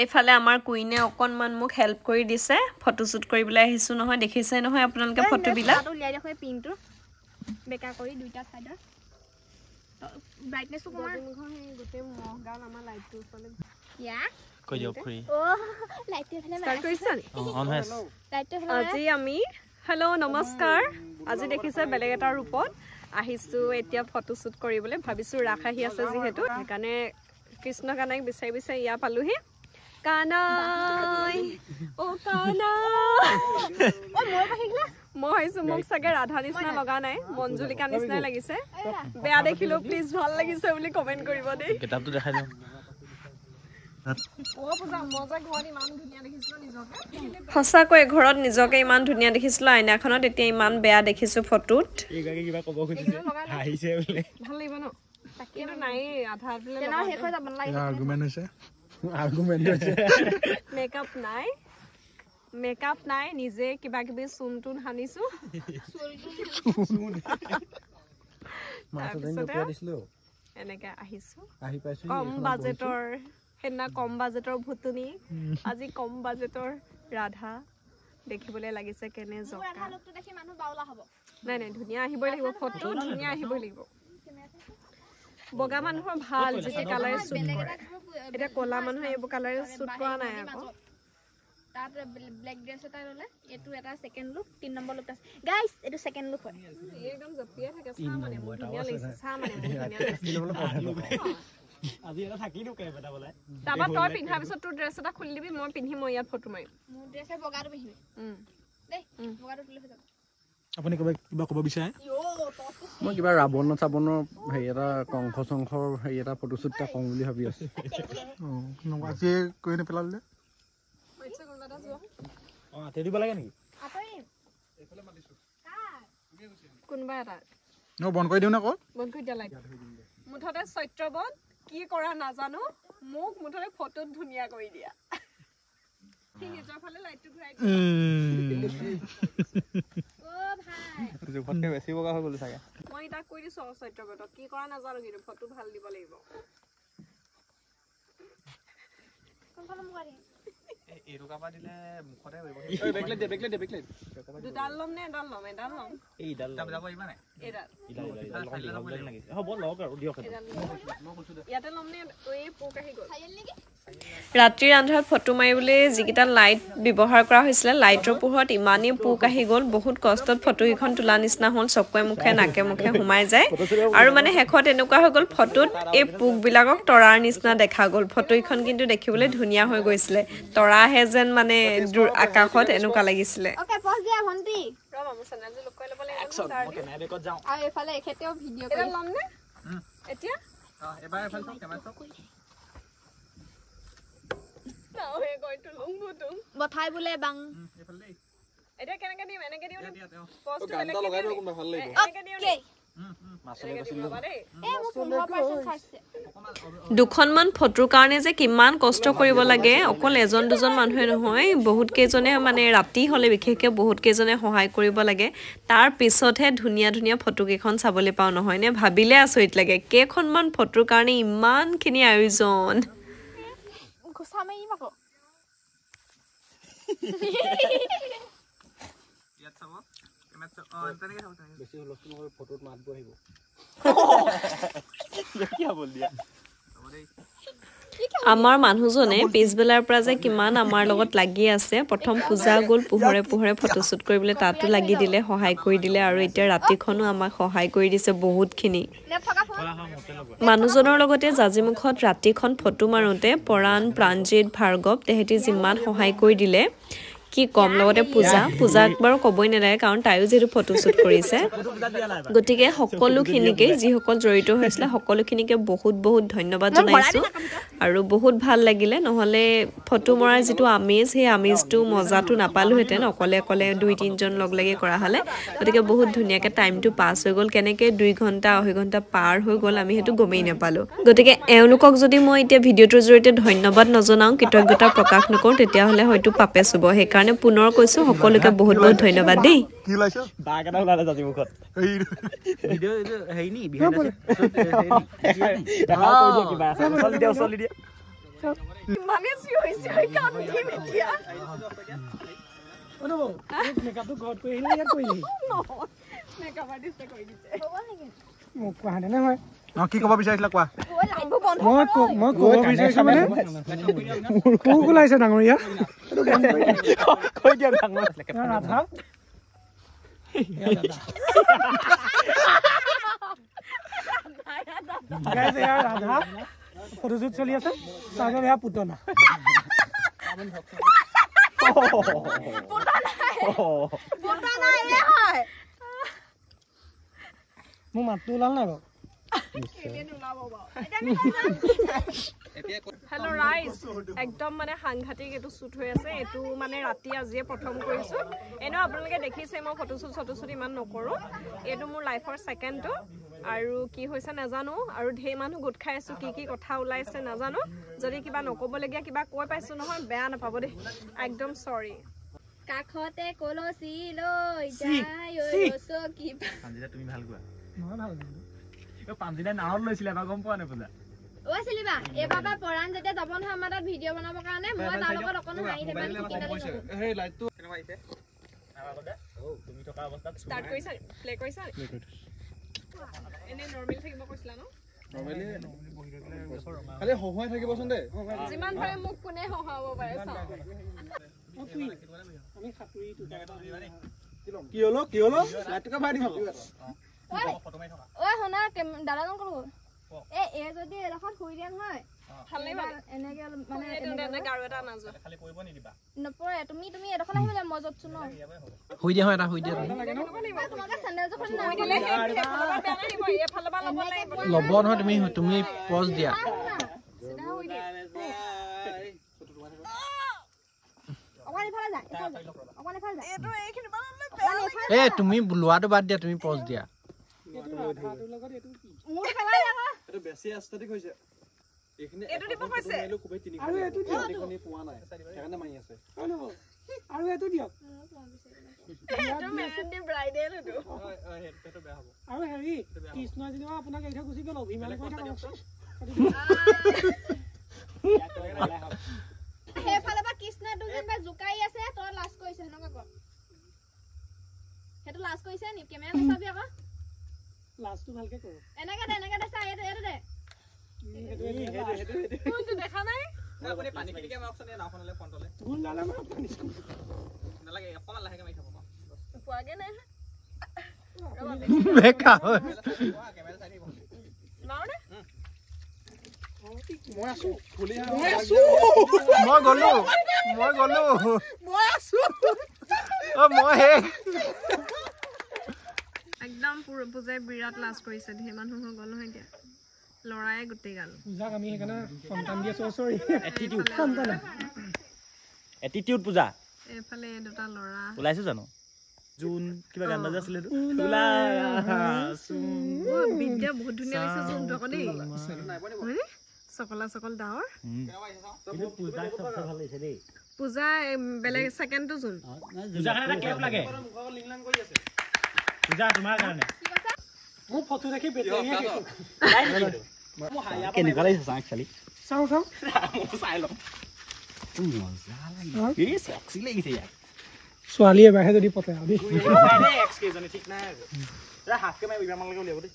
এইফালে আমাৰ কুইনে অকনমান মোক হেল্প কৰি দিছে ফটো শুট কৰিবলৈ আহিছো নহয় দেখিছে নহয় আপোনালোকে ফটো বিলাক উলিয়াই দেখো পিনটো বেকা কৰি দুইটা সাইডৰ ব্ৰাইটনেস কমা গোটে মহগাল আমাৰ লাইটটো ওপৰলে ইয়া কৈ যাও খুৰি ও লাইটটো ফেলে স্টাৰ্ট কৰিছা নি অন হেছ লাইটটো ফেলে আজি আমি হেল্ল নমস্কাৰ আজি দেখিছে বেলেগ এটা ৰূপত আহিছো এতিয়া ফটো শুট কৰিবলৈ ভাবিছো ৰাখ আহি আছে যিহেতু সেইকাৰণে কৃষ্ণ কানাইক বিচাৰি বিচাৰি ইয়া পালোহি কানাই ও কানাই ও মই পাহিগলা মই হৈছো মোক সাগে ৰাধা নিচিনা লগা নাই মঞ্জুলিকা নিচিনা লাগিছে বেয়া দেখিলো প্লিজ ভাল লাগিছে বুলি কমেন্ট কৰিব দেই কিতাপটো দেখাই দিও সঁচাকৈ ঘৰত নিজকে ইমান ধুনীয়া দেখিছিলো আইনাখনত এতিয়া ইমান বেয়া দেখিছো ফটোত এইগাকে কিবা কব খুজিছে হাইছে বলে ভাল লাগিব ন তাকেটো নাই আধা বলে তেনা হে হৈ যাব নালাগে আৰ্গুমেন্ট হৈছে মেকআপ নাই নিজে কিবা কিবি চুনটুন হানিছো এনেকে আহিছো কম বাজেটৰ হেনা কম বাজেটৰ ভুতুনি আজি কম বাজেটৰ ৰাধা দেখিবলৈ লাগিছে কেনে জকা ৰাধা লোকটো দেখি মানুহ বাউলা হ'ব নাই নাই ধুনিয়া আহিবই লাগিব ফটো ধুনিয়া আহিবই লাগিব বগা মানুহৰ ভাল যেতে কালাৰ শুট কৰে এটা কলা মানুহে এইবোৰ কালাৰ শুট কৰা নাই আকৌ তাত ব্ল্যাক ড্ৰেছ এটা ললে এটো এটা সেকেন্ড লুক 3 নম্বৰ লুক আছে গাইস এটো সেকেন্ড লুক হয় একদম জপিয়া থাকে সা মানে ধুনিয়া লাগিছে সা মানে ধুনিয়া আজি এটা থাকি দিও কে বেটা বলে তাবা তই পিন্ধা পিছত তোৰ ড্ৰেছ এটা খুলি দিবি মই পিন্ধি মই ইয়াত ফটো মাৰিম মোৰ ড্ৰেছে বগাটো পিন্ধিবি দেই বগাটো তুলি হৈ যাব আপুনি কিবা কব বিচাৰে মই কিবা ৰাৱণ চাবনৰ হেৰি এটা কংখ সংখৰ হেৰি এটা ফটোশ্বুট এটা কম বুলি ভাবি আছো আজি কৈ নেপেলালে তে দিব লাগে নেকি কোনবা এটা ন বন্ধ কৰি দিও না কল বন্ধ কৰি দিয়া লাইট মুঠতে সত্যবন কি কৰা নাজানো মোক মুঠতে ফটোত ধুনিয়া কৰি দিয়া কি নিজৰ ফালে লাইটটো ঘূৰাই দিয়া ও ভাই জোখতকে বেছি বগা হৈ গল চাগে মই তাক কৈ দিছো সত্যবনক কি কৰা নাজানো কিন্তু ফটো ভাল দিব লাগিব কোনফালে মুগাৰি এই ৰুকাপা দিলে মুখতে হইব এই বেকলেট দুডাল লম নে এডাল লম এডাল লম এই ডাল যাব ইমান এডাল লাগি হ'ব লওক আৰু দিয়ক ইয়াতে লম নে এই পোক আহি গল খাইল নেকি ৰাত্ৰিৰ আন্ধাৰত ফটো মাৰিবলৈ যিকিটা লাইট ব্যৱহাৰ কৰা হৈছিল লাইটৰ পোহৰত ইমানেই পোক আহি গ'ল বহুত কষ্টত ফটো এখন তোলা নিচিনা হ'ল চকুৱে মুখে নাকে মুখে সোমাই যায় আৰু মানে হেখত এনেকুৱা হৈ গ'ল ফটোত এই পোক বিলাকক তৰাৰ নিচিনা দেখা গ'ল ফটো এখন কিন্তু দেখিবলৈ ধুনীয়া হৈ গৈছিল তৰাহে যেন মানে আকাশত এনেকুৱা লাগিছিল ওকে পজ দিয়া ভন্টি ৰবা মই চেনেলটো লুক কৰি ল'ব লাগিব মই কেনেকৈ যাও আৰু এফালে এখেতেও ভিডিও এটা লম নে এতিয়া এবাৰ এফাল চাও কেমেৰা চাও নাও হে going to লংবুটো বঠাই বুলে বাং এফাল দেই এটা কেনেকে দিম এনেকে দিও পোষ্ট গানটা লগাই দিও কোনবা ভাল লাগিব ওকে মাছলে গৈছিল এ মই 15% খাইছে দুখনমান ফটোৰ কাৰণে যে কিমান কষ্ট কৰিব লাগে অকল এজন দুজন মানুহে নহয় বহুত কেজনে মানে ৰাতি হলে বিশেষকৈ বহুত কেজনে সহায় কৰিব লাগে তাৰ পিছতহে ধুনীয়া ধুনীয়া ফটো কেখন চাবলৈ পাও নহয় নে ভাবিলে আচৰিত লাগে কেখনমান ফটোৰ কাৰণে ইমানখিনি আয়োজন সামে ই মাকো ইয়াত চাব কেমেৰা চাও তেনেকে চাব বেছি হলস্থুল হৈ ফটোত মাতব আহিব কি বল দিয়া আমাৰ মানুহজনে পিছবেলাৰ পৰা যে কিমান আমাৰ লগত লাগি আছে প্ৰথম পূজা গ'ল পোহৰে পোহৰে ফটো শুট কৰিবলৈ তাতো লাগি দিলে সহায় কৰি দিলে আৰু এতিয়া ৰাতিখনো আমাক সহায় কৰি দিছে বহুতখিনি মানুহজনৰ লগতে জাজিমুখত ৰাতিখন ফটো মাৰোতে পৰাণ প্ৰাঞ্জিত ভাৰ্গৱ তেহেতি যিমান সহায় কৰি দিলে কি কম লগতে পূজাক বাৰু কবই নালাগে কাৰণ তাইও যেটো ফটো শুট কৰিছে গতিকে সকলোখিনিকে যিসকল জড়িত হৈছিল সকলোখিনিকে বহুত বহুত ধন্যবাদ জনাইছো আৰু বহুত ভাল লাগিলে নহলে ফটো মৰাৰ যেটো আমেজ হে আমেজটো মজাটো নাপালো হেতেন অকলে অকলে দুই তিনজন লগ লাগি কৰা হলে গতিকে বহুত ধুনিয়াকে টাইমটো পাস হৈ গল কেনেকে 2 ঘন্টা 2.5 ঘন্টা পাৰ হৈ গল আমি হেতু গমেই নাপালো গতিকে এওঁলোকক যদি মই এতিয়া ভিডিওটোৰ জৰিয়তে ধন্যবাদ নজনাও কৃতজ্ঞতা প্ৰকাশ নকৰো তেতিয়া হলে হয়তো পাপে চুব হেকাৰ কাৰণে পুনৰ কৈছো সকলোকে বহুত বহুত ধন্যবাদ দেই কি লাইছ বাগ এটা ওলালে যাতি মুখত ভিডিও হেই নি বিহাইণ্ড আছে দেখা কৈ দিয়া কিবা চলি দিয়া মানে হৈছে কাম দি মেটিয়া অনুভৱ মেকআপটো ঘৰত কৰি আহিলে ইয়াত কৰি মেকআপ আৰ্টিস্টে কৈ দিছে হ'ব নেকি মোক কোৱাহেঁতেন নহয় কি ক'ব বিচাৰিছিলা কোৱা মই ক'ব বিচাৰিছোঁ মানে কোক ওলাইছে ডাঙৰীয়া কৈ দিয়া ডাঙৰ ৰাধা ৰাধা ফটোশ্বুট চলি আছে তাৰপিছত এয়া পুতনা মোৰ মাতটো ওলাল নাই বাৰু হেল্ল' ৰাইজ একদম মানে সাংঘাতিক এইটো শ্বুট হৈ আছে এইটো মানে ৰাতি আজিয়ে প্ৰথম কৰিছোঁ এনেও আপোনালোকে দেখিছে মই ফটোশ্বুট ইমান নকৰোঁ এইটো মোৰ লাইফৰ ছেকেণ্ডটো আৰু কি হৈছে নাজানো আৰু ঢেৰ মানুহ গোট খাই আছোঁ কি কথা ওলাইছে নাজানো যদি কিবা নক'বলগীয়া কিবা কৈ পাইছোঁ নহয় বেয়া নাপাব দেই একদম চৰি কাখতে কলচি লৈ যায় ওচো কি পাঞ্জিদা তুমি ভাল কোৱা মই ভাল পাঞ্জিদা নাৱত লৈছিলে এবাৰ গম পোৱা নে পূজা ও চিলিবা এবাৰ বা পৰান যেতিয়া যাব নহয় আমাৰ তাত ভিডিঅ' বনাবৰ কাৰণে মই তাৰ লগত অকণ হাঁহি ধেমালি হেই লাইটটো কেনেকুৱা আহিছে তুমি থকা অৱস্থাত ষ্টাৰ্ট কৰিছা প্লে কৰিছা এনে নৰ্মেল থাকিব কৈছিলা ন খালি হহুৱাই থাকিবচোন দেই যিমান পাৰে মোক কোনে হহুৱাব পাৰে চাওঁ কি হলো লাইটটোকে ভৰাই দিম ঐ শুনা দাদাজন ক'লো এ যদি এডোখৰত শুই দিয়া নহয় ভাল লাগিব এনেকে মানে গাৰু এটা নাযোৱা খালি কৰিব নিদিবা নপৰে তুমি এডোখৰত আহিবা মই যতছো ন শুই দিয়া হয় এটা শুই দিয়া তোমাকে চেণ্ডেলযোৰ খুলি নামি দিলে সেইফালৰ পৰা বেয়া লাগিব এইফালৰ পৰা ল'ব লাগিব ল'ব নহয় তুমি পজ দিয়া অকণ ইফালে যা এ তুমি লোৱাটো বাদ দিয়া তুমি পজ দিয়া মোৰ পেলাই আকৌ এইটো বেছি এস্থেটিক হৈছে এইখিনি এইটো দিব কৈছে খুবেই তিনি আৰু এইটো দিয়ক কোনি পোৱা নাই সেইকাৰণে মাৰি আছে আৰু এইটো দিয়ক এইটো মেহেন্দি ব্ৰাইডেল এইটো সেইটো বেয়া হ'ব আৰু হেৰি কৃষ্ণই যেনিবা আপোনাক এৰি থৈ গুচি গ'ল অভিমান কৰি থাককচোন সেইফালে পৰা কৃষ্ণটো যেনিবা জোকাই আছে তই লাজ কৰিছে সেনেকুৱা কৰ সেইটো লাজ কৰিছে নি কেমেৰা নাচাবি আকৌ লাজটো ভালকে কৰো এনেকে দে চা এইটো দে কোনটো দেখা নাই আপুনি পানী পিটিকে মাৰকচোন এই নাওখনলে ফ্ৰণ্টলে ভুল নালা মাৰ পানী নালাগে অকমান লাহেকে মাৰি থাকক পোৱাগে নাই বেকা কেমেৰা চাই থাকিব মাৰোনে মই আছো খুলি মই গলো একদম পূজাই বিৰাট লাজ কৰিছে ধেৰ মানুহ হৈ গ'ল নহয় এতিয়া লৰাই গোটেই গাল পূজাক আমি সেইকাৰণে সন্তান দি আছো চৰি এটিটিউড পূজা এইফালে দুটা ল'ৰা ওলাইছো জানো জুন কিবা গান বাজি আছিলে বিদ্যা বহুত ধুনীয়া লাগিছে জোনটো আকৌ দেই চকলা চকল ডাৱৰ পূজা বেলেগ ছেকেণ্ডটো জোন মোৰ ফটো দেখি বেটেৰীয়ে কেনেকুৱা লাগিছে চাওঁ একচুৱেলি চাওঁ চাই লওঁ চেক্সি লাগিছে ইয়াক ছোৱালী এবাৰহে যদি পতে আৰু দেই ঠিক নাই হাফকে মাৰি বিবাহ মানলৈকে উলিয়াব দেই